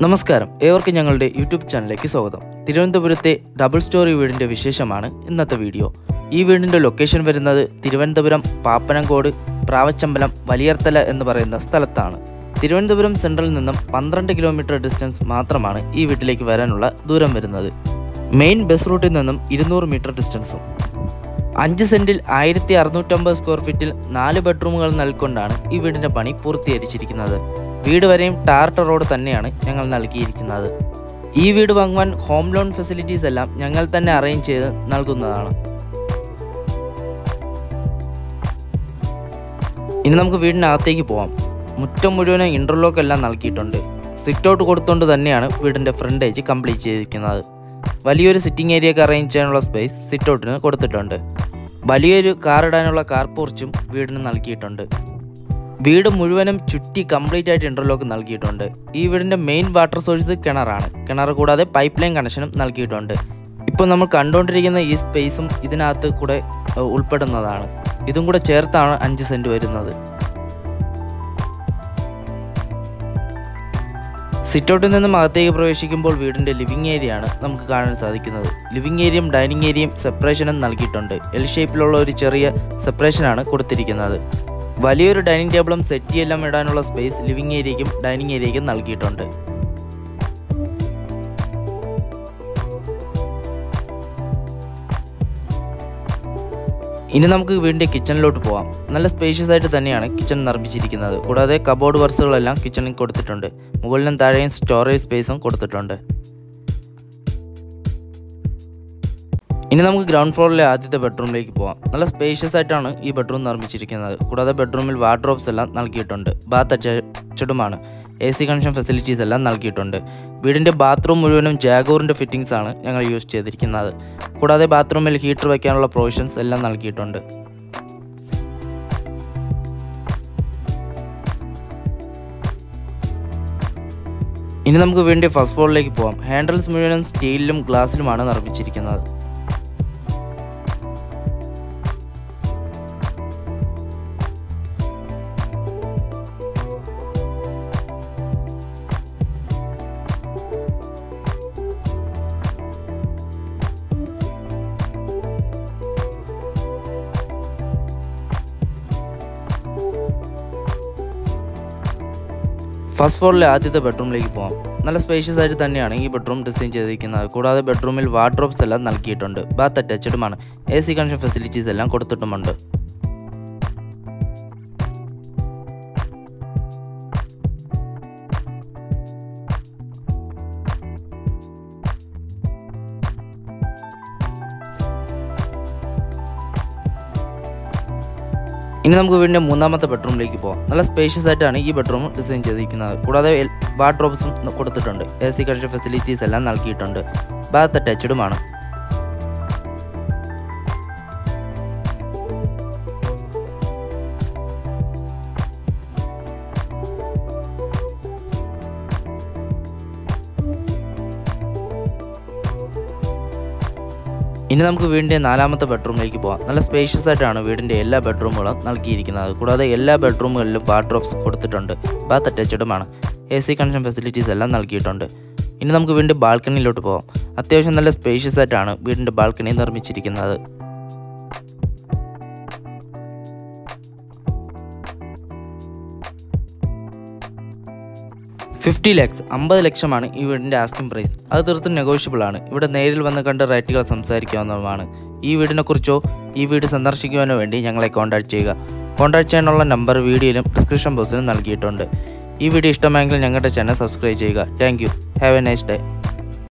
നമസ്കാരം, ഏവർക്കും ഞങ്ങളുടെ യൂട്യൂബ് ചാനലിലേക്ക് സ്വാഗതം. തിരുവനന്തപുരത്തെ ഡബിൾ സ്റ്റോറി വീടിൻ്റെ വിശേഷമാണ് ഇന്നത്തെ വീഡിയോ. ഈ വീടിൻ്റെ ലൊക്കേഷൻ വരുന്നത് തിരുവനന്തപുരം പാപ്പനംകോട് പ്രാവച്ചമ്പലം വലിയർത്തല എന്ന് പറയുന്ന സ്ഥലത്താണ്. തിരുവനന്തപുരം സെൻട്രലിൽ നിന്നും 12 കിലോമീറ്റർ ഡിസ്റ്റൻസ് മാത്രമാണ് ഈ വീട്ടിലേക്ക് വരാനുള്ള ദൂരം വരുന്നത്. മെയിൻ ബസ് റൂട്ടിൽ നിന്നും 200 മീറ്റർ ഡിസ്റ്റൻസും. 5 സെൻറ്റിൽ 1650 സ്ക്വയർ ഫീറ്റിൽ 4 ബെഡ്റൂമുകൾ നൽകിക്കൊണ്ടാണ് ഈ വീടിൻ്റെ പണി പൂർത്തീകരിച്ചിരിക്കുന്നത്. വീട് വരെയും ടാർട്ടർ റോഡ് തന്നെയാണ് ഞങ്ങൾ നൽകിയിരിക്കുന്നത്. ഈ വീട് വാങ്ങുവാൻ ഹോം ലോൺ ഫെസിലിറ്റീസ് എല്ലാം ഞങ്ങൾ തന്നെ അറേഞ്ച് ചെയ്ത് നൽകുന്നതാണ്. ഇനി നമുക്ക് വീടിനകത്തേക്ക് പോവാം. മുറ്റം മുഴുവനും ഇൻ്റർലോക്ക് എല്ലാം നൽകിയിട്ടുണ്ട്. സിറ്റ് ഔട്ട് കൊടുത്തുകൊണ്ട് തന്നെയാണ് വീടിൻ്റെ ഫ്രണ്ടേജ് കംപ്ലീറ്റ് ചെയ്തിരിക്കുന്നത്. വലിയൊരു സിറ്റിംഗ് ഏരിയയൊക്കെ അറേഞ്ച് ചെയ്യാനുള്ള സ്പേസ് സിറ്റ് ഔട്ടിന് കൊടുത്തിട്ടുണ്ട്. വലിയൊരു കാർ ഇടാനുള്ള കാർ പോർച്ചും വീടിന് നൽകിയിട്ടുണ്ട്. വീട് മുഴുവനും ചുറ്റി കംപ്ലീറ്റ് ആയിട്ട് ഇൻ്റർലോക്ക് നൽകിയിട്ടുണ്ട്. ഈ വീടിൻ്റെ മെയിൻ വാട്ടർ സോഴ്സ് കിണറാണ്. കിണർ കൂടാതെ പൈപ്പ് ലൈൻ കണക്ഷനും നൽകിയിട്ടുണ്ട്. ഇപ്പോൾ നമ്മൾ കണ്ടുകൊണ്ടിരിക്കുന്ന ഈ സ്പേസും ഇതിനകത്ത് കൂടെ ഉൾപ്പെടുന്നതാണ്. ഇതും കൂടെ ചേർത്താണ് 5 സെൻറ്റ് വരുന്നത്. സിറ്റ് ഔട്ടിൽ നിന്നും അകത്തേക്ക് പ്രവേശിക്കുമ്പോൾ വീടിൻ്റെ ലിവിങ് ഏരിയ ആണ് നമുക്ക് കാണാൻ സാധിക്കുന്നത്. ലിവിങ് ഏരിയയും ഡൈനിങ് ഏരിയയും സെപ്പറേഷനും നൽകിയിട്ടുണ്ട്. എൽ ഷേപ്പിലുള്ള ഒരു ചെറിയ സെപ്പറേഷനാണ് കൊടുത്തിരിക്കുന്നത്. വലിയൊരു ഡൈനിങ് ടേബിളും സെറ്റിയെല്ലാം ഇടാനുള്ള സ്പേസ് ലിവിങ് ഏരിയയ്ക്കും ഡൈനിങ് ഏരിയയ്ക്കും നൽകിയിട്ടുണ്ട്. ഇനി നമുക്ക് വീടിൻ്റെ കിച്ചണിലോട്ട് പോകാം. നല്ല സ്പേഷ്യസ് ആയിട്ട് തന്നെയാണ് കിച്ചൺ നിർമ്മിച്ചിരിക്കുന്നത്. കൂടാതെ കബോർഡ് വർക്സുകളെല്ലാം കിച്ചണിൽ കൊടുത്തിട്ടുണ്ട്. മുകളിലും താഴെയും സ്റ്റോറേജ് സ്പേസും കൊടുത്തിട്ടുണ്ട്. ഇനി നമുക്ക് ഗ്രൗണ്ട് ഫ്ലോറിലെ ആദ്യത്തെ ബെഡ്റൂമിലേക്ക് പോകാം. നല്ല സ്പേഷ്യസ് ആയിട്ടാണ് ഈ ബെഡ്റൂം നിർമ്മിച്ചിരിക്കുന്നത്. കൂടാതെ ബെഡ്റൂമിൽ വാർഡ്രോബ്സ് എല്ലാം നൽകിയിട്ടുണ്ട്. ബാത്ത് അറ്റാച്ച്ഡുമാണ്. AC കണക്ഷൻ ഫെസിലിറ്റീസ് എല്ലാം നൽകിയിട്ടുണ്ട്. വീടിൻ്റെ ബാത്റൂം മുഴുവനും ജാഗോറിൻ്റെ ഫിറ്റിംഗ്സ് ആണ് ഞങ്ങൾ യൂസ് ചെയ്തിരിക്കുന്നത്. കൂടാതെ ബാത്റൂമിൽ ഹീറ്റർ വയ്ക്കാനുള്ള പ്രൊവിഷൻസ് എല്ലാം നൽകിയിട്ടുണ്ട്. ഇനി നമുക്ക് വീടിൻ്റെ ഫസ്റ്റ് ഫ്ലോറിലേക്ക് പോകാം. ഹാൻഡിൽസ് മുഴുവനും സ്റ്റീലിലും ഗ്ലാസ്സിലുമാണ് നിർമ്മിച്ചിരിക്കുന്നത്. ഫസ്റ്റ് ഫ്ലോറിലെ ആദ്യത്തെ ബെഡ്റൂമിലേക്ക് പോകാം. നല്ല സ്പേഷ്യസ് ആയിട്ട് തന്നെയാണ് ഈ ബെഡ്റൂം ഡിസൈൻ ചെയ്തിരിക്കുന്നത്. കൂടാതെ ബെഡ്റൂമിൽ വാർഡ്രോബ്സ് എല്ലാം നൽകിയിട്ടുണ്ട്. ബാത്ത് അറ്റാച്ച്ഡുമാണ്. AC കണക്ഷൻ ഫെസിലിറ്റീസ് എല്ലാം കൊടുത്തിട്ടുമുണ്ട്. ഇനി നമുക്ക് വീടിൻ്റെ മൂന്നാമത്തെ ബെഡ്റൂമിലേക്ക് പോകാം. നല്ല സ്പേഷ്യസ് ആയിട്ടാണ് ഈ ബെഡ്റൂം ഡിസൈൻ ചെയ്തിരിക്കുന്നത്. കൂടാതെ വാർഡ്രോബ്സും കൊടുത്തിട്ടുണ്ട്. AC കണക്ഷൻ ഫെസിലിറ്റീസ് എല്ലാം നൽകിയിട്ടുണ്ട്. ബാത്ത് അറ്റാച്ച്ഡുമാണ്. ഇനി നമുക്ക് വീടിൻ്റെ നാലാമത്തെ ബെഡ്റൂമിലേക്ക് പോകാം. നല്ല സ്പേഷ്യസ് ആയിട്ടാണ് വീടിൻ്റെ എല്ലാ ബെഡ്റൂമുകളും നൽകിയിരിക്കുന്നത്. കൂടാതെ എല്ലാ ബെഡ്റൂമുകളിലും വാർഡ്രോബ്സ് കൊടുത്തിട്ടുണ്ട്. ബാത്ത് അറ്റാച്ച്ഡുമാണ്. AC കണക്ഷൻ ഫെസിലിറ്റീസ് എല്ലാം നൽകിയിട്ടുണ്ട്. ഇനി നമുക്ക് വീടിൻ്റെ ബാൽക്കണിയിലോട്ട് പോകാം. അത്യാവശ്യം നല്ല സ്പേഷ്യസ് ആയിട്ടാണ് വീടിൻ്റെ ബാൽക്കണി നിർമ്മിച്ചിരിക്കുന്നത്. 50 lakhs 50 ലക്ഷമാണ് ഈ വീടിൻ്റെ ആസ്കിംഗ് പ്രൈസ്. അത് തീർത്തും നെഗോഷ്യബിൾ ആണ്. ഇവിടെ നേരിൽ വന്ന് കണ്ട് റേറ്റുകൾ സംസാരിക്കാവുന്നതുമാണ്. ഈ വീടിനെക്കുറിച്ചോ ഈ വീട് സന്ദർശിക്കുവാനോ വേണ്ടി ഞങ്ങളെ കോൺടാക്ട് ചെയ്യുക. കോൺടാക്ട് ചെയ്യാനുള്ള നമ്പർ വീഡിയോയിലും ഡിസ്ക്രിപ്ഷൻ ബോക്സിലും നൽകിയിട്ടുണ്ട്. ഈ വീഡിയോ ഇഷ്ടമായെങ്കിൽ ഞങ്ങളുടെ ചാനൽ സബ്സ്ക്രൈബ് ചെയ്യുക. Thank you. Have A nice day.